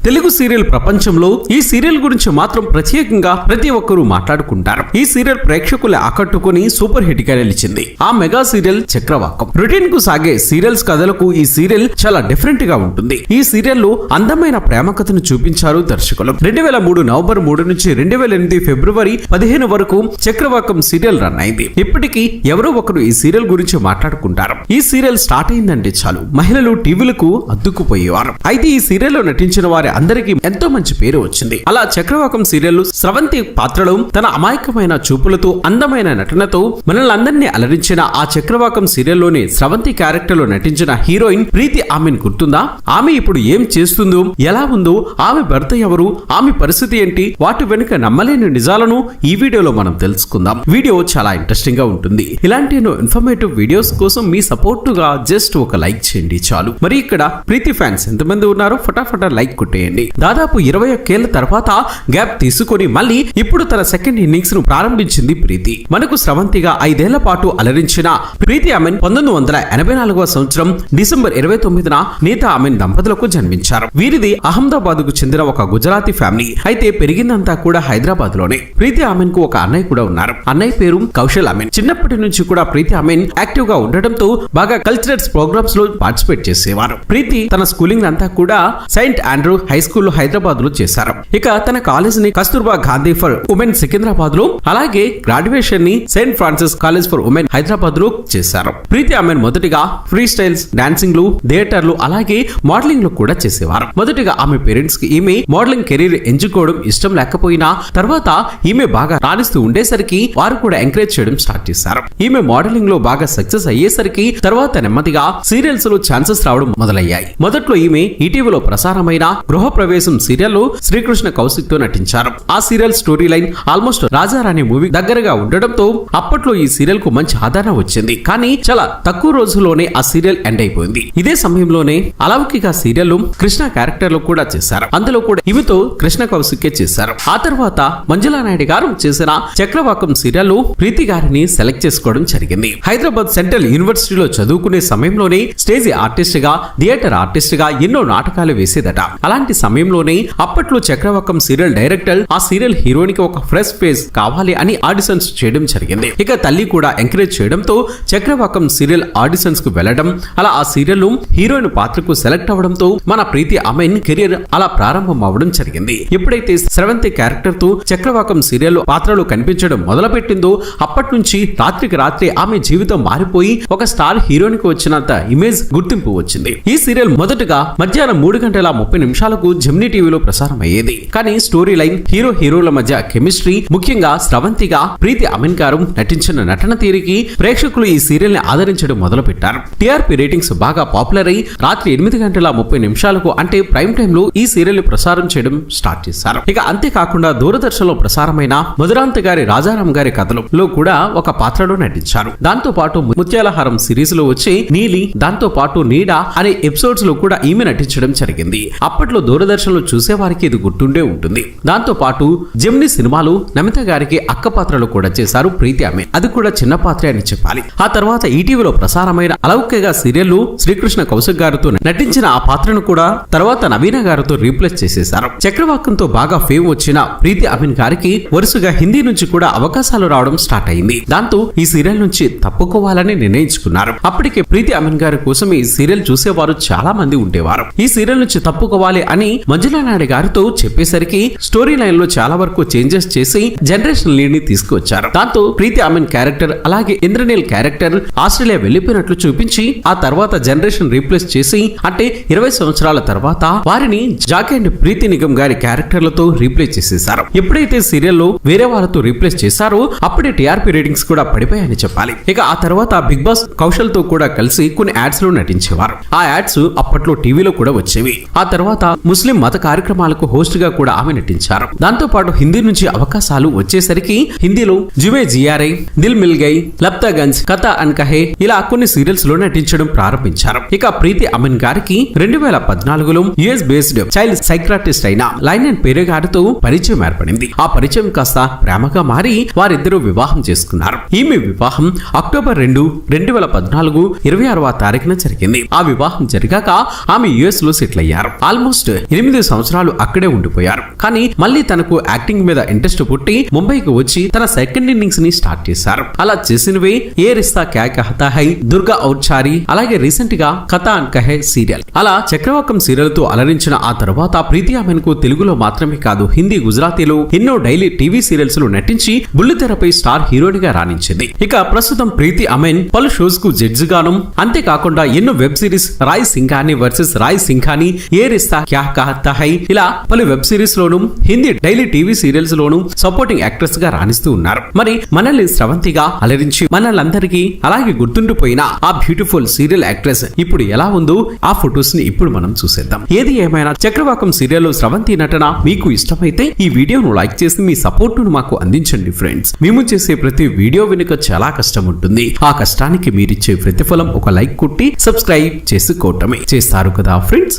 Telugu serial ప్రపంచంలో ఈ serial గురించి మాత్రం ప్రత్యేకంగా ప్రతి ఒక్కరూ మాట్లాడుకుంటారు. ఈ సీరియల్ ప్రేక్షకులు ఆకట్టుకుని సూపర్ హిట్ గా నిలిచింది. ఆ మెగా సీరియల్ చక్రవాకం. రొటీన్ కు సాగే సీరియల్స్ కథలకు ఈ సీరియల్ చాలా డిఫరెంట్ గా ఉంటుంది. ఈ సీరియల్ లో అందమైన ప్రేమ కథను చూపించారు దర్శకులు. 2003 నవంబర్ 3 నుంచి 2008 ఫిబ్రవరి 15 వరకు చక్రవాకం సీరియల్ రన్ అయింది. ఇప్పటికీ ఎవరో ఒకరు ఈ సీరియల్ గురించి మాట్లాడుకుంటారు. ఈ సీరియల్ స్టార్ట్ అయిందంటే చాలు మహిళలు టీవీలకు అద్దుకుపోయేవారు. అయితే ఈ సీరియల్ లో నటించిన వారి అందరికీ ఎంతో మంచి పేరు వచ్చింది. అలా చక్రవాకం సీరియల్ స్రవంతి పాత్రలో తన అమాయకమైన చూపులతో అందమైన నటనతో మనల్ని అలరించిన ఆ చక్రవాకం సీరియల్లోని స్రవంతి క్యారెక్టర్ లో నటించిన హీరోయిన్ ప్రీతి ఆమెన్ గుర్తుందా? ఆమె ఇప్పుడు ఏం చేస్తుందో, ఎలా ఉందో, ఆమె భర్త ఎవరు, ఆమె పరిస్థితి ఏంటి, వాటి వెనుక నమ్మలేని నిజాలను ఈ వీడియోలో మనం తెలుసుకుందాం. వీడియో చాలా ఇంట్రెస్టింగ్ గా ఉంటుంది. ఇలాంటి ఎన్నో ఇన్ఫర్మేటివ్ వీడియోస్ కోసం మీ సపోర్ట్ గా జస్ట్ ఒక లైక్ చేయండి చాలు. మరి ఇక్కడ ప్రీతి ఫ్యాన్స్ ఎంతమంది ఉన్నారో ఫటాఫటా లైక్ కొట్టేయండి. దాదాపు 21 ఏళ్ల తర్వాత గ్యాప్ తీసుకొని మళ్ళీ ఇప్పుడు తన సెకండ్ ఇన్నింగ్స్ ను ప్రారంభించింది ప్రీతి. మనకు స్రవంతిగా 5 ఏళ్ల పాటు అలరించిన ప్రీతి ఆమెన్ 1984వ సంవత్సరం డిసెంబర్ 29న నీతా ఆమెన్ దంపతులకు జన్మించారు. వీరిది అహ్మదాబాద్ కు చెందిన ఒక గుజరాతీ ఫ్యామిలీ. అయితే పెరిగిందంతా కూడా హైదరాబాద్ లోనే. ప్రీతి ఆమెన్ కు ఒక అన్నయ్య కూడా ఉన్నారు. అన్నయ్య పేరు కౌశల్ ఆమెన్. చిన్నప్పటి నుంచి కూడా ప్రీతి ఆమెన్ యాక్టివ్ గా ఉండడంతో బాగా కల్చరల్స్ ప్రోగ్రామ్స్ లో పార్టిసిపేట్ చేసేవారు. ప్రీతి తన స్కూలింగ్ అంతా కూడా సెయింట్ ఆండ్రూ హై స్కూల్ లో హైదరాబాద్ లో చేశారు. ఇక తన కాలేజ్ ని కస్తూర్బా గాంధీ ఫర్ ఉమెన్ సికింద్రాబాద్ లో, అలాగే గ్రాడ్యుయేషన్ ని Saint Francis college for women Hyderabad లో చేశారు. ప్రీతి ఆమెన్ మొదటిగా ఫ్రీ స్టైల్స్, డాన్సింగ్ లు, థియేటర్లు, అలాగే మోడలింగ్ లో కూడా చేసేవారు. మొదటిగా ఆమె పేరెంట్స్ కి ఈమె మోడలింగ్ కెరీర్ ఎంచుకోవడం ఇష్టం లేకపోయినా తర్వాత ఈమె బాగా రాణిస్తూ ఉండేసరికి వారు కూడా ఎంకరేజ్ చేయడం స్టార్ట్ చేశారు. ఈమె మోడలింగ్ లో బాగా సక్సెస్ అయ్యేసరికి తర్వాత నెమ్మదిగా సీరియల్స్ లో ఛాన్సెస్ రావడం మొదలయ్యాయి. మొదట్లో ఈమె ఈటీవీలో ప్రసారమైన గృహప్రవేశం సీరియల్ లో శ్రీకృష్ణ కౌశిక్ తో నటించారు. ఆ serial story line almost రాజారాణి movie దగ్గరగా ఉండడంతో అప్పట్లో ఈ సీరియల్ కు మంచి ఆదరణ వచ్చింది. కానీ చాలా తక్కువ రోజుల్లోనే ఆ సీరియల్ ఎండ్ అయిపోయింది. ఇదే సమయంలోనే అలౌకిక సీరియల్ లో కృష్ణ క్యారెక్టర్ లో కూడా చేశారు. అందులో కూడా ఈమెతో కృష్ణ కౌశిక్ చేశారు. ఆ తర్వాత మంజులా నాయుడు గారు చేసిన చక్రవాకం సీరియల్ లో ప్రీతి గారిని సెలెక్ట్ చేసుకోవడం జరిగింది. హైదరాబాద్ సెంట్రల్ యూనివర్సిటీలో చదువుకునే సమయంలోనే స్టేజ్ ఆర్టిస్ట్ గా, థియేటర్ ఆర్టిస్ట్ గా ఎన్నో నాటకాలు వేసేదట. అలాంటి సమయంలోనే అప్పట్లో చక్రవాకం సీరియల్ డైరెక్టర్ ఆ సీరియల్ హీరోయిన్ కి ఒక ఫ్రెష్ ఫేస్ కావాలి అని ఆడిషన్స్ చేయడం జరిగింది. ఇక తల్లి కూడా ఎంకరేజ్ చేయడంతో చక్రవాకం సీరియల్ ఆడిషన్స్ కు వెళ్లడం, అలా ఆ సీరియల్ లో హీరోయిన్ పాత్రకు సెలెక్ట్ అవడంతో మన ప్రీతి ఆమెన్ కెరీర్ అలా ప్రారంభం అవడం జరిగింది. ఎప్పుడైతే స్రవంతి క్యారెక్టర్ తో చక్రవాకం సీరియల్ పాత్రలో కనిపించడం మొదలుపెట్టిందో అప్పటి నుంచి రాత్రికి రాత్రి ఆమె జీవితం మారిపోయి ఒక స్టార్ హీరోయిన్ కి వచ్చినంత ఇమేజ్, గుర్తింపు వచ్చింది. ఈ సీరియల్ మొదటగా మధ్యాహ్నం 3:30 జెమినీ టీవీలో ప్రసారం అయ్యేది. కానీ స్టోరీ లైన్, హీరోల మధ్య కెమిస్ట్రీ, ముఖ్యంగా స్రవంతిగా ప్రీతి ఆమెన్ గారు నటించిన నటన తీరికి ప్రేక్షకులు ఈ సీరియల్ ని ఆదరించడం మొదలు పెట్టారు. టీఆర్పీ రేటింగ్స్ బాగా పాపులర్ అయి రాత్రి 8:30 అంటే ప్రైమ్ టైమ్ లో ఈ సీరియల్ ని ప్రసారం చేయడం స్టార్ట్ చేశారు. ఇక అంతేకాకుండా దూరదర్శన్ లో ప్రసారమైన మధురాంత్ గారి రాజారాం గారి కథలో కూడా ఒక పాత్రలో నటించారు. దాంతో పాటు ముత్యాలహారం సిరీస్ లో వచ్చే నీలి, దాంతో పాటు నీడ అనే ఎపిసోడ్స్ లో కూడా ఈమె నటించడం జరిగింది. అప్పట్లో దూరదర్శన్ లో చూసే వారికి ఇది గుర్తుండే ఉంటుంది. దాంతో పాటు జెమినీ సినిమాలు నమిత గారికి అక్క పాత్రలు కూడా చేశారు ప్రీతి ఆమెన్. అది కూడా చిన్న పాత్ర అని చెప్పాలి. ఆ తర్వాత ఈటీవీలో ప్రసారమైన అలౌకిక సీరియల్ లో శ్రీకృష్ణ కౌశిక్ గారితో నటించిన ఆ పాత్రను కూడా తర్వాత నవీన గారితో రీప్లేస్ చేసేశారు. చక్రవాకంతో బాగా ఫేమ్ వచ్చిన ప్రీతి ఆమెన్ గారికి వరుసగా హిందీ నుంచి కూడా అవకాశాలు రావడం స్టార్ట్ అయింది. దాంతో ఈ సీరియల్ నుంచి తప్పుకోవాలని నిర్ణయించుకున్నారు. అప్పటికే ప్రీతి ఆమెన్ గారి కోసం ఈ సీరియల్ చూసేవారు చాలా మంది ఉండేవారు. ఈ సీరియల్ నుంచి తప్పుకోవాలి అని మంజులా నాయుడు గారితో చెప్పేసరికి స్టోరీ లైన్ లో చాలా వరకు చేంజెస్ చేసి జనరేషన్ లీడ్ ని తీసుకువచ్చారు. దాంతో ప్రీతి ఆమెన్ క్యారెక్టర్, అలాగే ఇంద్రనీల్ క్యారెక్టర్ ఆస్ట్రేలియా వెళ్లిపోయినట్లు చూపించి ఆ తర్వాత జనరేషన్ రీప్లేస్ చేసి, అంటే 20 సంవత్సరాల తర్వాత వారిని జాకీ అండ్ ప్రీతి నిగమ్ గారి క్యారెక్టర్లతో రీప్లేస్ చేసేశారు. ఎప్పుడైతే సీరియల్ లో వేరే వాళ్ళతో రీప్లేస్ చేశారో అప్పుడే టీఆర్పీ రేటింగ్స్ కూడా పడిపోయాయని చెప్పాలి. ఇక ఆ తర్వాత బిగ్ బాస్ కౌశల్ తో కూడా కలిసి కొన్ని యాడ్స్ లో నటించేవారు. ఆ యాడ్స్ అప్పట్లో టీవీలో కూడా వచ్చేవి. ఆ తర్వాత ముస్లిం మత కార్యక్రమాలకు హోస్ట్ గా కూడా ఆమె నటించారు. దాంతో పాటు హిందీ నుంచి అవకాశాలు వచ్చేసరికి హిందీలో జుమే జియారే, దిల్ మిల్ గై, లప్తాగంజ్, కథ అన్ కహే ఇలా కొన్ని సీరియల్స్ లో నటించడం ప్రారంభించారు. ఇక ప్రీతి ఆమెన్ గారికి 2014లో యుఎస్ బేస్డ్ చైల్డ్ సైక్రాటిస్ట్ అయిన లైనన్ పేరే గారితో పరిచయం ఏర్పడింది. ఆ పరిచయం కాస్త ప్రేమగా మారి వారిద్దరూ వివాహం చేసుకున్నారు. ఈమె వివాహం అక్టోబర్ 2, 2014 26వ తారీఖున జరిగింది. ఆ వివాహం జరిగాక ఆమె యుఎస్ లో సెటిల్ అయ్యారు. ఆల్మోస్ట్ 8 సంవత్సరాలు అక్కడే ఉండిపోయారు. కానీ మళ్ళీ తనకు యాక్టింగ్ మీద ఇంట్రెస్ట్ పుట్టి ముంబైకి వచ్చి తన సెకండ్ ఇన్నింగ్స్ ని స్టార్ట్ చేశారు. అలా చేసినవే ఏ రిస్తా క్యా కహతా హై, దుర్గా ఔర్చారి, అలాగే రీసెంట్ గా కథా అన్ కహే సీరియల్. అలా చక్రవాకం సీరియల్ తో అలరించిన ఆ తర్వాత ప్రీతి అమెన్ కు తెలుగులో మాత్రమే కాదు హిందీ, గుజరాతీలో ఎన్నో డైలీ టీవీ సీరియల్స్ లో నటించి బుల్లితెరపై స్టార్ హీరోయిన్ గా రాణించింది. ఇక ప్రస్తుతం ప్రీతి అమెన్ పలు షోస్ కు జడ్జి గాను, అంతేకాకుండా ఎన్నో web series Roy Singhania versus Roy Singhania, Yeh Rishta Kya Kehlata Hai ఇలా పలు వెబ్ సిరీస్ లోను, హిందీ డైలీ టీవీ సీరియల్స్ లోను సపోర్టింగ్ యాక్ట్రెస్ గా రాణిస్తూ ఉన్నారు. మరి మనల్ని స్రవంతిగా అలరించి మనల్లందరికీ అలాగే గుర్తుండిపోయిన ఆ బ్యూటిఫుల్ సీరియల్ యాక్ట్రెస్ ఇప్పుడు ఎలా ఉందో ఆ ఫొటోస్ ని ఇప్పుడు మనం చూసేద్దాం. ఏది ఏమైనా చక్రవాకం సీరియల్ లో స్రవంతి నటన మీకు ఇష్టమైతే ఈ వీడియోను లైక్ చేసి మీ సపోర్ట్ ను మాకు అందించండి ఫ్రెండ్స్. మేము చేసే ప్రతి వీడియో వెనుక చాలా కష్టం ఉంటుంది. ఆ కష్టానికి మీరిచ్చే ప్రతిఫలం ఒక లైక్ కొట్టి సబ్స్క్రైబ్ చేసుకోవటమే. చేస్తారు కదా ఫ్రెండ్స్.